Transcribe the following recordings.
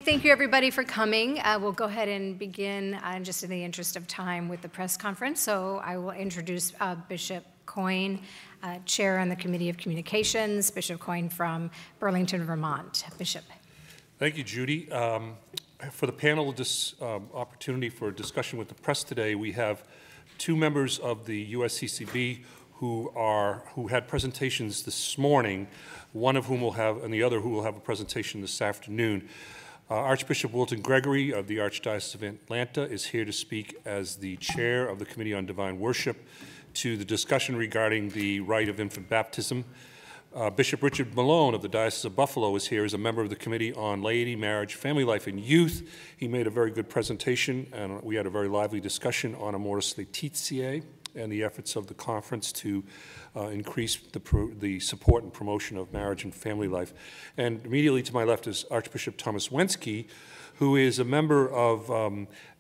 Thank you, everybody, for coming. We'll go ahead and begin, just in the interest of time, with the press conference. So I will introduce Bishop Coyne, Chair on the Committee of Communications, Bishop Coyne from Burlington, Vermont. Bishop. Thank you, Judy. For the panel, this opportunity for a discussion with the press today, we have two members of the USCCB who had presentations this morning, one of whom will have, and the other who will have a presentation this afternoon. Archbishop Wilton Gregory of the Archdiocese of Atlanta is here to speak as the chair of the Committee on Divine Worship to the discussion regarding the rite of infant baptism. Bishop Richard Malone of the Diocese of Buffalo is here as a member of the Committee on Laity, Marriage, Family Life, and Youth. He made a very good presentation, and we had a very lively discussion on Amoris Laetitia and the efforts of the conference to increase the support and promotion of marriage and family life. And immediately to my left is Archbishop Thomas Wenski, who is a member of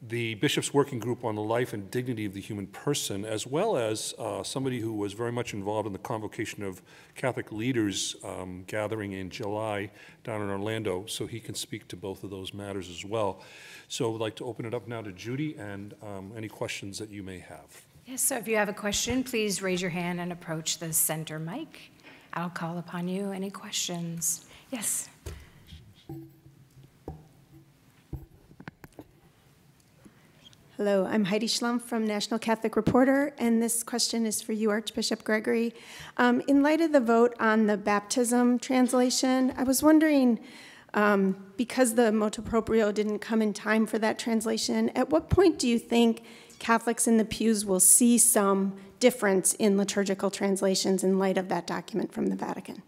the Bishops' Working Group on the Life and Dignity of the Human Person, as well as somebody who was very much involved in the convocation of Catholic leaders gathering in July down in Orlando, so he can speak to both of those matters as well. So I'd like to open it up now to Judy and any questions that you may have. Yes, so if you have a question, please raise your hand and approach the center mic. I'll call upon you. Any questions? Yes. Hello, I'm Heidi Schlumf from National Catholic Reporter, and this question is for you, Archbishop Gregory. In light of the vote on the baptism translation, I was wondering, because the motu proprio didn't come in time for that translation, at what point do you think Catholics in the pews will see some difference in liturgical translations in light of that document from the Vatican?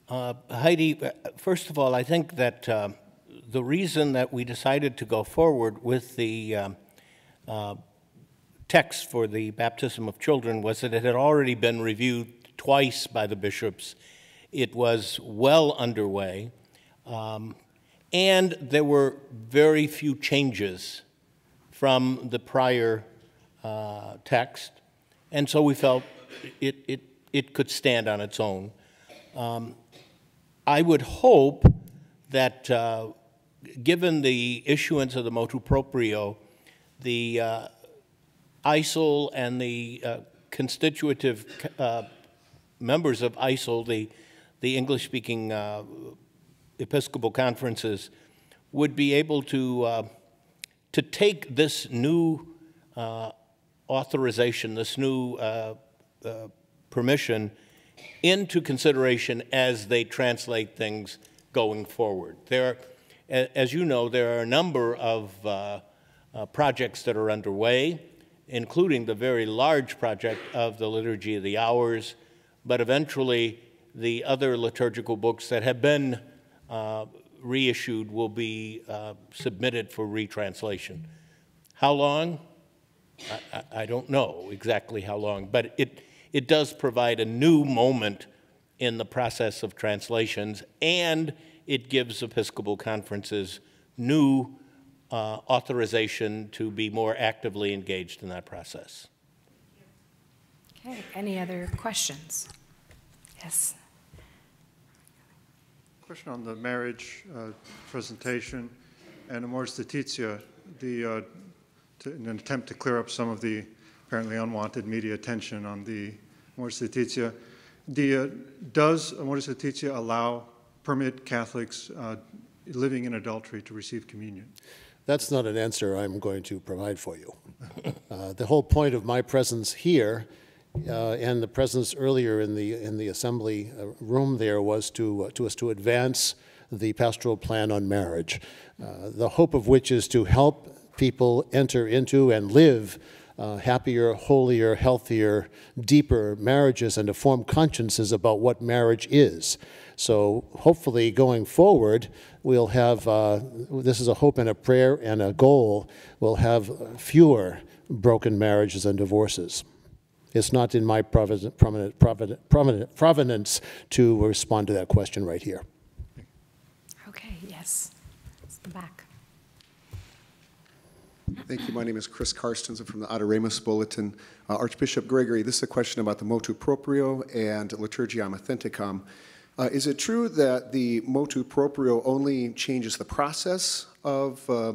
Heidi, first of all, I think that the reason that we decided to go forward with the text for the baptism of children was that it had already been reviewed twice by the bishops. It was well underway, and there were very few changes from the prior text, and so we felt it could stand on its own. I would hope that given the issuance of the motu proprio, the ISIL and the constitutive members of ISIL, the English-speaking Episcopal conferences, would be able to take this new authorization, this new permission, into consideration as they translate things going forward. As you know, there are a number of projects that are underway, including the very large project of the Liturgy of the Hours, but eventually the other liturgical books that have been reissued will be submitted for retranslation. How long? I don't know exactly how long, but it does provide a new moment in the process of translations, and it gives Episcopal conferences new authorization to be more actively engaged in that process. Okay, any other questions? Yes. Question on the marriage presentation and Amoris Laetitia, in an attempt to clear up some of the apparently unwanted media attention on the Amoris Laetitia. Does Amoris Laetitia permit Catholics living in adultery to receive communion? That's not an answer I'm going to provide for you. The whole point of my presence here and the presence earlier in the assembly room there was to advance the pastoral plan on marriage, the hope of which is to help people enter into and live happier, holier, healthier, deeper marriages and to form consciences about what marriage is. So hopefully going forward, we'll have, this is a hope and a prayer and a goal, we'll have fewer broken marriages and divorces. It's not in my provenance to respond to that question right here. Okay, yes. It's the back. Thank you. My name is Chris Karstens. I'm from the Adoremus Bulletin. Archbishop Gregory, this is a question about the motu proprio and Liturgiam Authenticam. Is it true that the motu proprio only changes the process of, I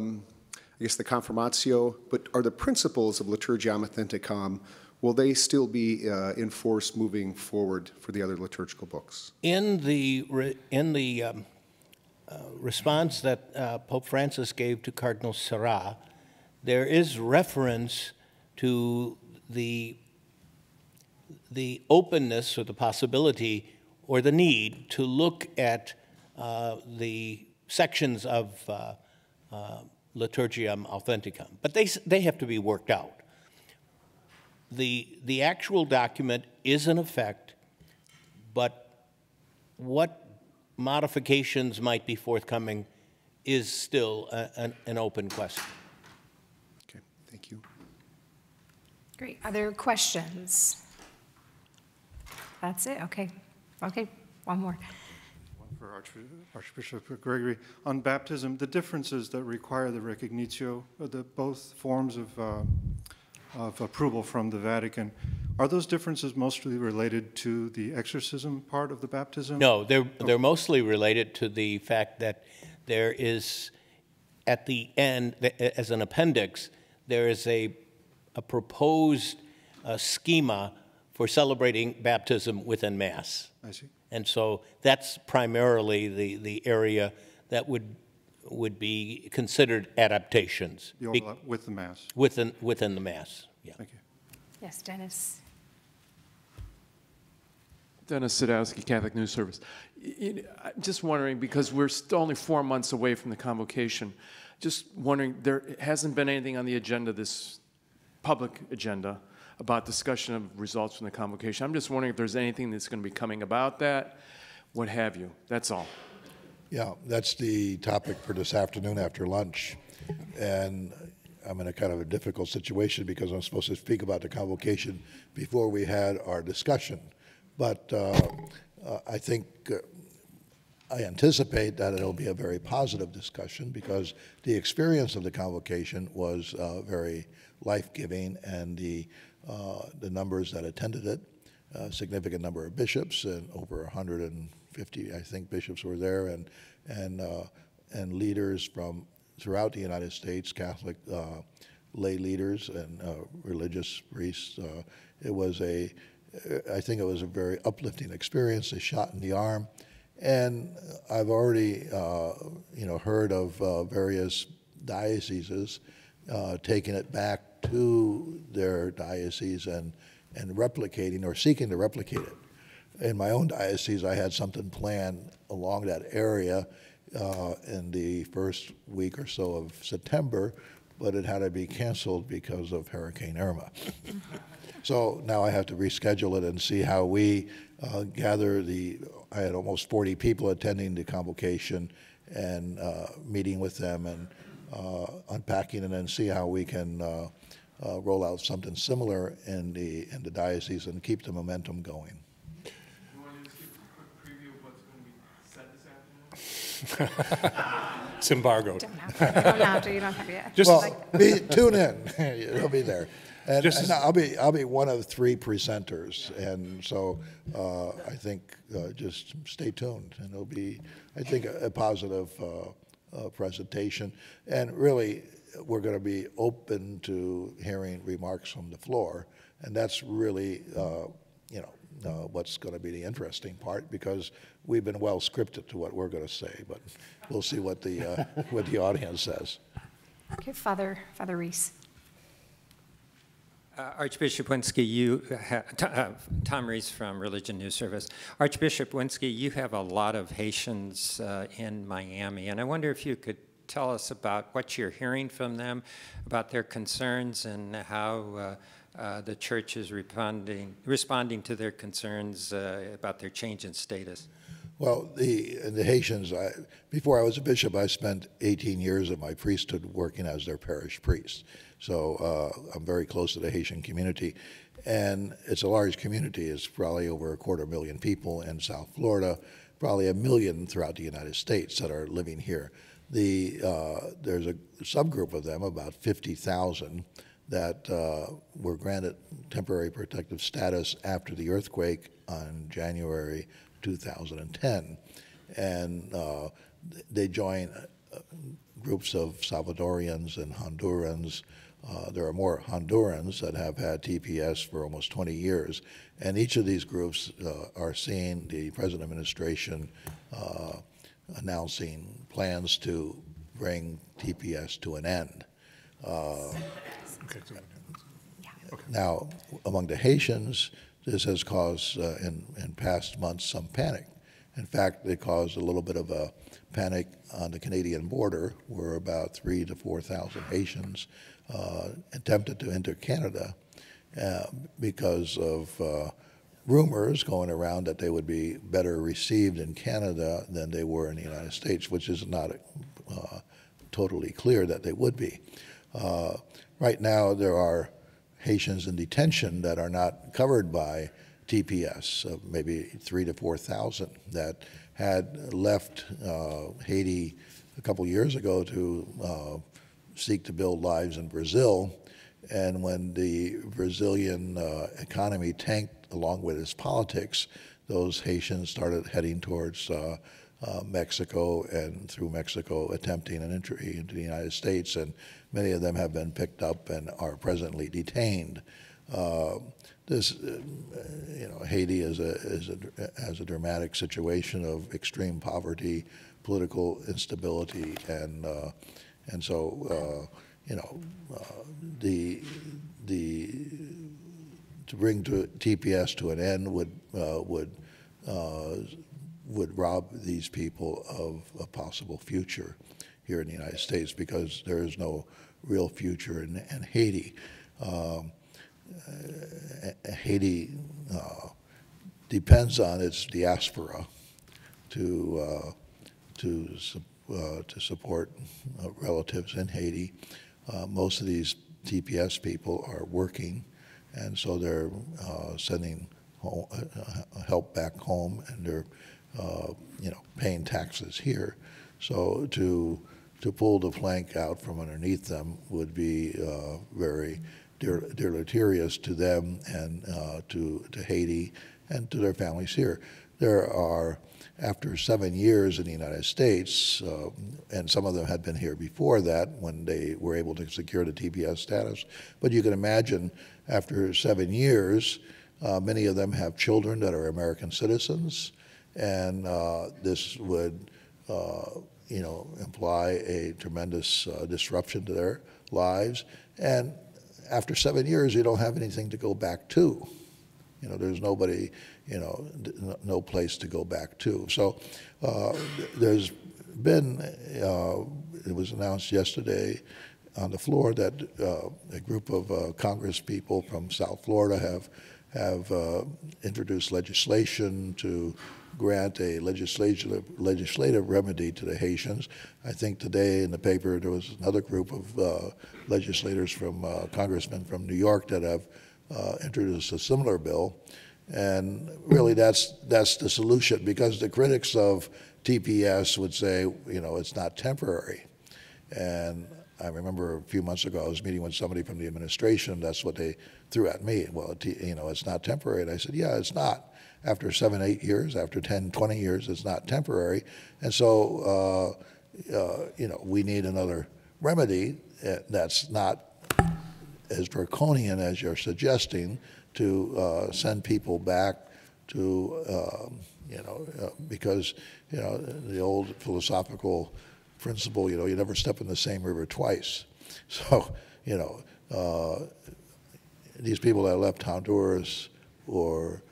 guess, the confirmatio, but are the principles of Liturgiam Authenticam, will they still be in force moving forward for the other liturgical books? In the response that Pope Francis gave to Cardinal Sarah, there is reference to the openness or the possibility or the need to look at the sections of Liturgiam Authenticam. But they have to be worked out. The actual document is in effect, but what modifications might be forthcoming is still an open question. Okay, thank you. Great. Other questions? That's it. Okay. Okay. One more. One for Archbishop Gregory. On baptism, the differences that require the recognitio, both forms of approval from the Vatican, are those differences mostly related to the exorcism part of the baptism? No, they're mostly related to the fact that there is, at the end, as an appendix, there is a proposed schema for celebrating baptism within Mass. I see. And so that's primarily the area that would be considered adaptations. The overlap with the Mass. Within the Mass, yeah. Thank you. Yes, Dennis. Dennis Sadowski, Catholic News Service. I'm just wondering, because we're still only 4 months away from the convocation, just wondering, there hasn't been anything on the agenda, this public agenda, about discussion of results from the convocation. I'm just wondering if there's anything that's going to be coming about that, what have you. That's all. Yeah, that's the topic for this afternoon after lunch. And I'm in a kind of a difficult situation because I'm supposed to speak about the convocation before we had our discussion. But I think I anticipate that it'll be a very positive discussion because the experience of the convocation was very life-giving, and the numbers that attended it, a significant number of bishops, and over 150, I think, bishops were there, and leaders from throughout the United States, Catholic lay leaders and religious priests. I think it was a very uplifting experience, a shot in the arm. And I've already, heard of various dioceses taking it back to their diocese and replicating or seeking to replicate it. In my own diocese, I had something planned along that area in the first week or so of September, but it had to be canceled because of Hurricane Irma. So now I have to reschedule it and see how we gather I had almost 40 people attending the convocation and meeting with them and unpacking, and then see how we can roll out something similar in the diocese and keep the momentum going. You want to just give a quick preview of what's going to be said this afternoon? It's embargoed. Don't have to. You don't have to yet. Just Tune in. You'll be there. And I'll be one of 3 presenters, and so I think just stay tuned, and it'll be, I think, a positive presentation. And really, we're going to be open to hearing remarks from the floor, and that's really, what's going to be the interesting part, because we've been well scripted to what we're going to say, but we'll see what the audience says. Okay, Father Reese. Archbishop Winski, Tom Reese from Religion News Service. Archbishop Winski, you have a lot of Haitians in Miami, and I wonder if you could tell us about what you're hearing from them, about their concerns, and how the church is responding to their concerns about their change in status. Well, the Haitians, before I was a bishop, I spent 18 years of my priesthood working as their parish priest. So I'm very close to the Haitian community. And it's a large community. It's probably over 250,000 people in South Florida, probably 1 million throughout the United States that are living here. There's a subgroup of them, about 50,000, that were granted temporary protective status after the earthquake on January 2010. And they join groups of Salvadorians and Hondurans. There are more Hondurans that have had TPS for almost 20 years. And each of these groups are seeing the present administration announcing plans to bring TPS to an end. Now, among the Haitians, this has caused, in past months, some panic. In fact, it caused a little bit of a panic on the Canadian border, where about 3,000 to 4,000 Haitians attempted to enter Canada because of rumors going around that they would be better received in Canada than they were in the United States, which is not totally clear that they would be. Right now, there are Haitians in detention that are not covered by TPS, maybe 3,000 to 4,000 that had left Haiti a couple years ago to seek to build lives in Brazil. And when the Brazilian economy tanked along with its politics, those Haitians started heading towards Mexico, and through Mexico attempting an entry into the United States, and many of them have been picked up and are presently detained. Haiti has a dramatic situation of extreme poverty, political instability, and so to bring TPS to an end would rob these people of a possible future here in the United States, because there is no real future in Haiti. Haiti depends on its diaspora to support relatives in Haiti. Most of these TPS people are working, and so they're sending help back home, and they're paying taxes here. So to pull the plank out from underneath them would be very deleterious to them and to Haiti and to their families here. There are, after 7 years in the United States, and some of them had been here before that when they were able to secure the TPS status, but you can imagine after 7 years, many of them have children that are American citizens, and this would imply a tremendous disruption to their lives. And after 7 years, you don't have anything to go back to. There's nobody, no place to go back to. So there's been, it was announced yesterday on the floor that a group of Congress people from South Florida have introduced legislation to grant a legislative remedy to the Haitians. I think today in the paper there was another group of legislators congressmen from New York that have introduced a similar bill. And really that's the solution, because the critics of TPS would say, it's not temporary. And I remember a few months ago I was meeting with somebody from the administration, that's what they threw at me. Well, it's not temporary. And I said, yeah, it's not. After 7, 8 years, after 10, 20 years, it's not temporary. And so, we need another remedy that's not as draconian as you're suggesting, to send people back to, because, the old philosophical principle, you never step in the same river twice. So, these people that left Honduras or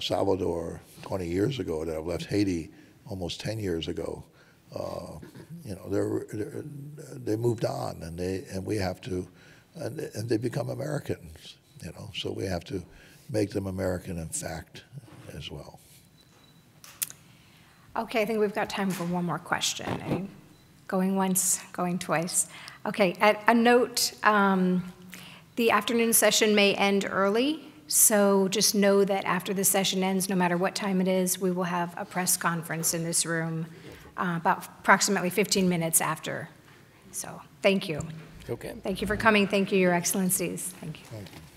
Salvador 20 years ago, that have left Haiti almost 10 years ago, they moved on, and we have to, and they become Americans, so we have to make them American in fact as well. Okay, I think we've got time for one more question. Going once, going twice. Okay, a note, the afternoon session may end early. So just know that after the session ends, no matter what time it is, we will have a press conference in this room about approximately 15 minutes after. So thank you. Okay. Thank you for coming. Thank you, Your Excellencies. Thank you. Thank you.